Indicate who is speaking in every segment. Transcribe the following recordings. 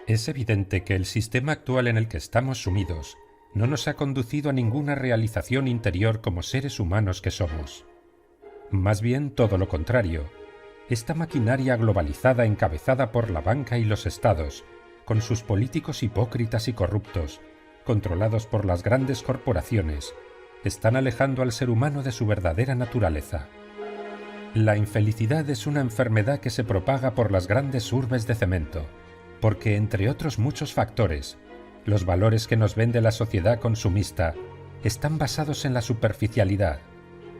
Speaker 1: Es evidente que el sistema actual en el que estamos sumidos no nos ha conducido a ninguna realización interior como seres humanos que somos. Más bien todo lo contrario. Esta maquinaria globalizada encabezada por la banca y los estados, con sus políticos hipócritas y corruptos, controlados por las grandes corporaciones, están alejando al ser humano de su verdadera naturaleza. La infelicidad es una enfermedad que se propaga por las grandes urbes de cemento, porque, entre otros muchos factores, los valores que nos vende la sociedad consumista están basados en la superficialidad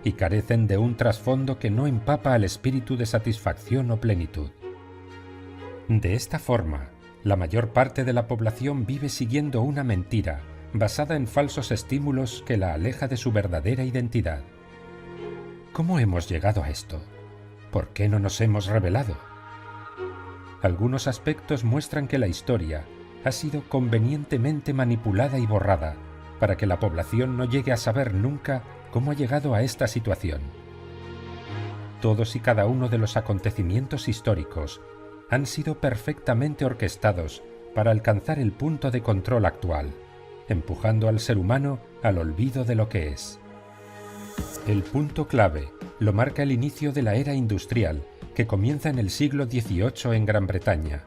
Speaker 1: y carecen de un trasfondo que no empapa al espíritu de satisfacción o plenitud. De esta forma, la mayor parte de la población vive siguiendo una mentira basada en falsos estímulos que la aleja de su verdadera identidad. ¿Cómo hemos llegado a esto? ¿Por qué no nos hemos rebelado? Algunos aspectos muestran que la historia ha sido convenientemente manipulada y borrada para que la población no llegue a saber nunca cómo ha llegado a esta situación. Todos y cada uno de los acontecimientos históricos han sido perfectamente orquestados para alcanzar el punto de control actual, empujando al ser humano al olvido de lo que es. El punto clave lo marca el inicio de la era industrial que comienza en el siglo XVIII en Gran Bretaña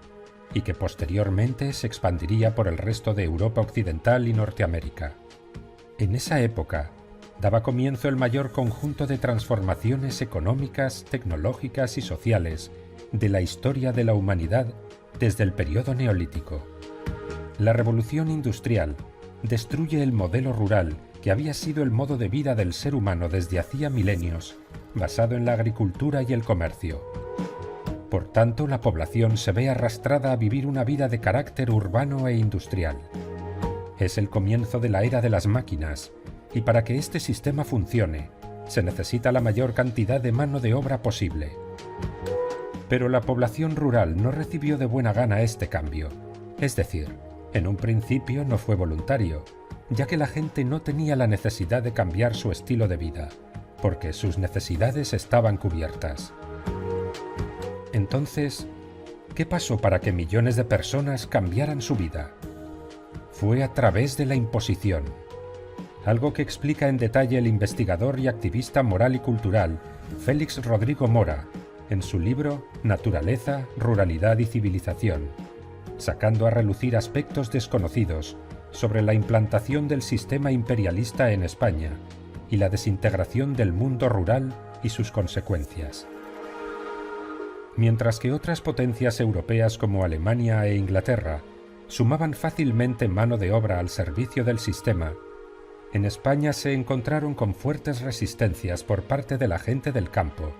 Speaker 1: y que posteriormente se expandiría por el resto de Europa occidental y Norteamérica. En esa época daba comienzo el mayor conjunto de transformaciones económicas, tecnológicas y sociales de la historia de la humanidad desde el periodo neolítico. La revolución industrial destruye el modelo rural que había sido el modo de vida del ser humano desde hacía milenios, basado en la agricultura y el comercio. Por tanto, la población se ve arrastrada a vivir una vida de carácter urbano e industrial. Es el comienzo de la era de las máquinas, y para que este sistema funcione, se necesita la mayor cantidad de mano de obra posible. Pero la población rural no recibió de buena gana este cambio, es decir, en un principio no fue voluntario, ya que la gente no tenía la necesidad de cambiar su estilo de vida, porque sus necesidades estaban cubiertas. Entonces, ¿qué pasó para que millones de personas cambiaran su vida? Fue a través de la imposición, algo que explica en detalle el investigador y activista moral y cultural Félix Rodrigo Mora en su libro Naturaleza, Ruralidad y Civilización, sacando a relucir aspectos desconocidos sobre la implantación del sistema imperialista en España y la desintegración del mundo rural y sus consecuencias. Mientras que otras potencias europeas como Alemania e Inglaterra sumaban fácilmente mano de obra al servicio del sistema, en España se encontraron con fuertes resistencias por parte de la gente del campo,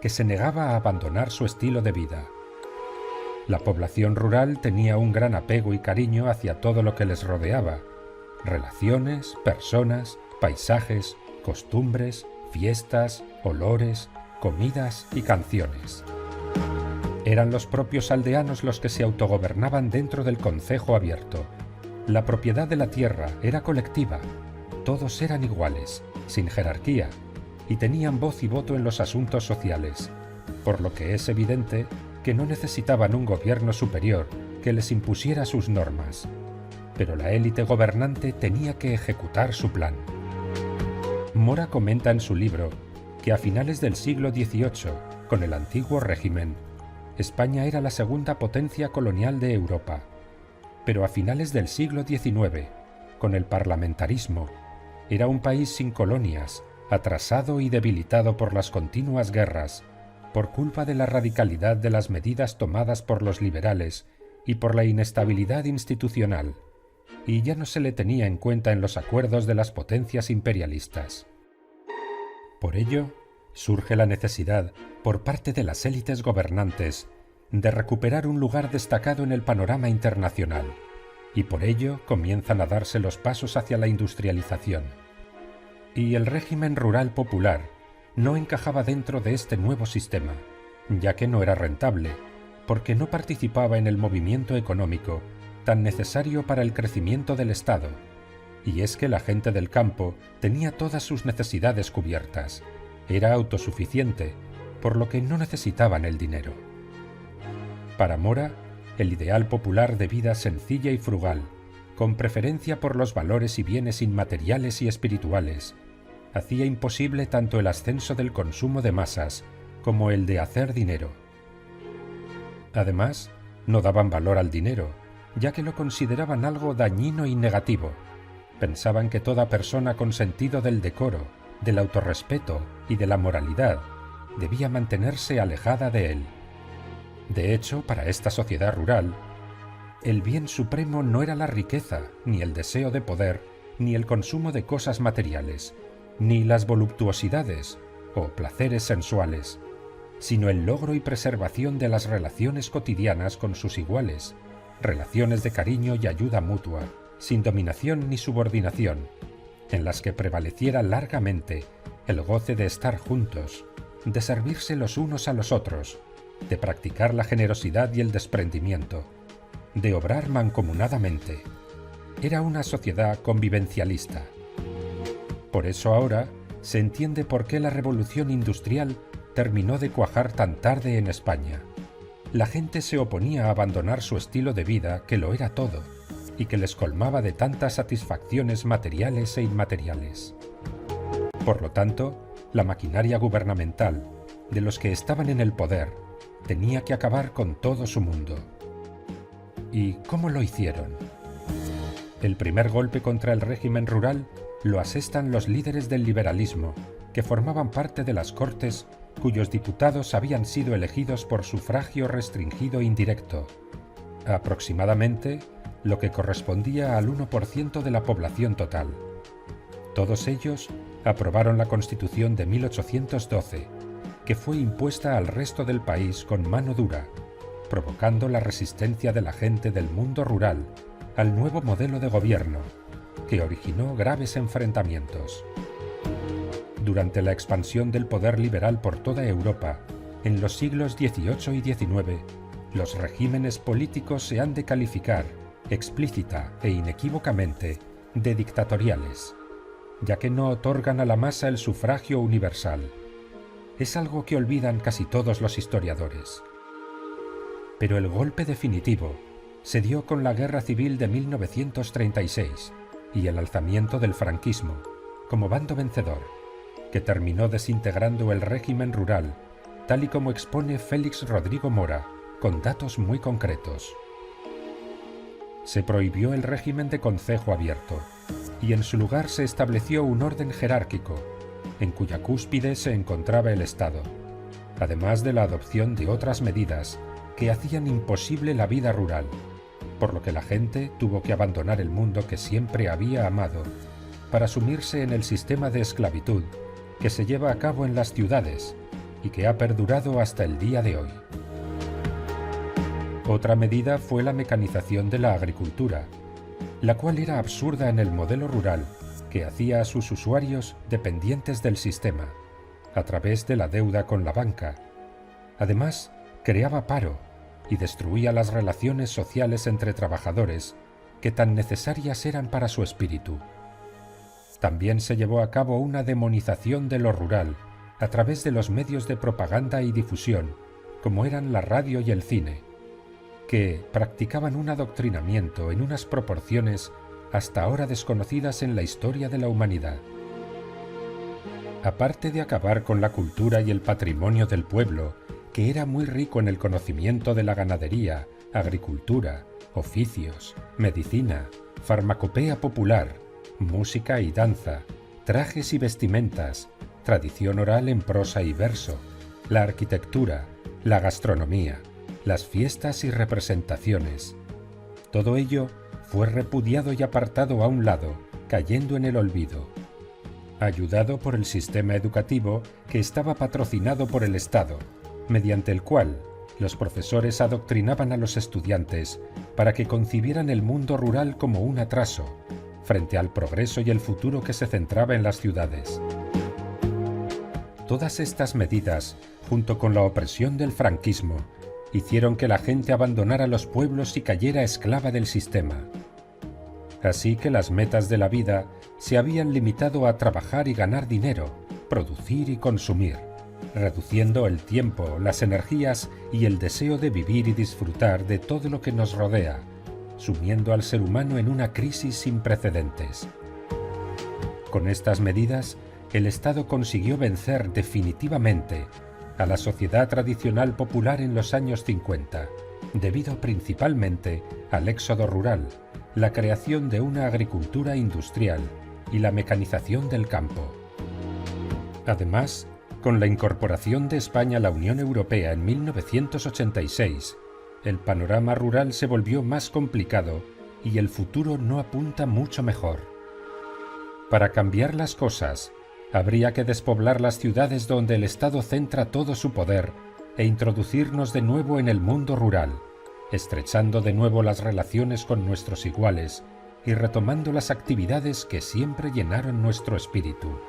Speaker 1: que se negaba a abandonar su estilo de vida. La población rural tenía un gran apego y cariño hacia todo lo que les rodeaba: relaciones, personas, paisajes, costumbres, fiestas, olores, comidas y canciones. Eran los propios aldeanos los que se autogobernaban dentro del concejo abierto. La propiedad de la tierra era colectiva. Todos eran iguales, sin jerarquía, y tenían voz y voto en los asuntos sociales, por lo que es evidente que no necesitaban un gobierno superior que les impusiera sus normas. Pero la élite gobernante tenía que ejecutar su plan. Mora comenta en su libro que a finales del siglo XVIII, con el antiguo régimen, España era la segunda potencia colonial de Europa, pero a finales del siglo XIX, con el parlamentarismo, era un país sin colonias, atrasado y debilitado por las continuas guerras, por culpa de la radicalidad de las medidas tomadas por los liberales y por la inestabilidad institucional, y ya no se le tenía en cuenta en los acuerdos de las potencias imperialistas. Por ello, surge la necesidad, por parte de las élites gobernantes, de recuperar un lugar destacado en el panorama internacional, y por ello comienzan a darse los pasos hacia la industrialización. Y el régimen rural popular no encajaba dentro de este nuevo sistema, ya que no era rentable, porque no participaba en el movimiento económico tan necesario para el crecimiento del Estado, y es que la gente del campo tenía todas sus necesidades cubiertas, era autosuficiente, por lo que no necesitaban el dinero. Para Mora, el ideal popular de vida sencilla y frugal, con preferencia por los valores y bienes inmateriales y espirituales, hacía imposible tanto el ascenso del consumo de masas como el de hacer dinero. Además, no daban valor al dinero, ya que lo consideraban algo dañino y negativo. Pensaban que toda persona con sentido del decoro, del autorrespeto y de la moralidad debía mantenerse alejada de él. De hecho, para esta sociedad rural, el bien supremo no era la riqueza, ni el deseo de poder, ni el consumo de cosas materiales, ni las voluptuosidades o placeres sensuales, sino el logro y preservación de las relaciones cotidianas con sus iguales, relaciones de cariño y ayuda mutua, sin dominación ni subordinación, en las que prevaleciera largamente el goce de estar juntos, de servirse los unos a los otros, de practicar la generosidad y el desprendimiento, de obrar mancomunadamente. Era una sociedad convivencialista. Por eso ahora se entiende por qué la revolución industrial terminó de cuajar tan tarde en España. La gente se oponía a abandonar su estilo de vida, que lo era todo, y que les colmaba de tantas satisfacciones materiales e inmateriales. Por lo tanto, la maquinaria gubernamental, de los que estaban en el poder, tenía que acabar con todo su mundo. ¿Y cómo lo hicieron? El primer golpe contra el régimen rural lo asestan los líderes del liberalismo, que formaban parte de las Cortes cuyos diputados habían sido elegidos por sufragio restringido indirecto, aproximadamente lo que correspondía al 1% de la población total. Todos ellos aprobaron la Constitución de 1812, que fue impuesta al resto del país con mano dura, provocando la resistencia de la gente del mundo rural al nuevo modelo de gobierno, que originó graves enfrentamientos. Durante la expansión del poder liberal por toda Europa, en los siglos XVIII y XIX, los regímenes políticos se han de calificar, explícita e inequívocamente, de dictatoriales, ya que no otorgan a la masa el sufragio universal. Es algo que olvidan casi todos los historiadores. Pero el golpe definitivo se dio con la Guerra Civil de 1936 y el alzamiento del franquismo, como bando vencedor, que terminó desintegrando el régimen rural, tal y como expone Félix Rodrigo Mora, con datos muy concretos. Se prohibió el régimen de concejo abierto, y en su lugar se estableció un orden jerárquico, en cuya cúspide se encontraba el Estado, además de la adopción de otras medidas que hacían imposible la vida rural, por lo que la gente tuvo que abandonar el mundo que siempre había amado para sumirse en el sistema de esclavitud que se lleva a cabo en las ciudades y que ha perdurado hasta el día de hoy. Otra medida fue la mecanización de la agricultura, la cual era absurda en el modelo rural que hacía a sus usuarios dependientes del sistema, a través de la deuda con la banca. Además, creaba paro y destruía las relaciones sociales entre trabajadores que tan necesarias eran para su espíritu. También se llevó a cabo una demonización de lo rural a través de los medios de propaganda y difusión, como eran la radio y el cine, que practicaban un adoctrinamiento en unas proporciones hasta ahora desconocidas en la historia de la humanidad. Aparte de acabar con la cultura y el patrimonio del pueblo, que era muy rico en el conocimiento de la ganadería, agricultura, oficios, medicina, farmacopea popular, música y danza, trajes y vestimentas, tradición oral en prosa y verso, la arquitectura, la gastronomía, las fiestas y representaciones. Todo ello fue repudiado y apartado a un lado, cayendo en el olvido. Ayudado por el sistema educativo que estaba patrocinado por el Estado, mediante el cual los profesores adoctrinaban a los estudiantes para que concibieran el mundo rural como un atraso, frente al progreso y el futuro que se centraba en las ciudades. Todas estas medidas, junto con la opresión del franquismo, hicieron que la gente abandonara los pueblos y cayera esclava del sistema. Así que las metas de la vida se habían limitado a trabajar y ganar dinero, producir y consumir, reduciendo el tiempo, las energías y el deseo de vivir y disfrutar de todo lo que nos rodea, sumiendo al ser humano en una crisis sin precedentes. Con estas medidas, el Estado consiguió vencer definitivamente a la sociedad tradicional popular en los años 50, debido principalmente al éxodo rural, la creación de una agricultura industrial y la mecanización del campo. Además, con la incorporación de España a la Unión Europea en 1986, el panorama rural se volvió más complicado y el futuro no apunta mucho mejor. Para cambiar las cosas, habría que despoblar las ciudades donde el Estado centra todo su poder e introducirnos de nuevo en el mundo rural, estrechando de nuevo las relaciones con nuestros iguales y retomando las actividades que siempre llenaron nuestro espíritu.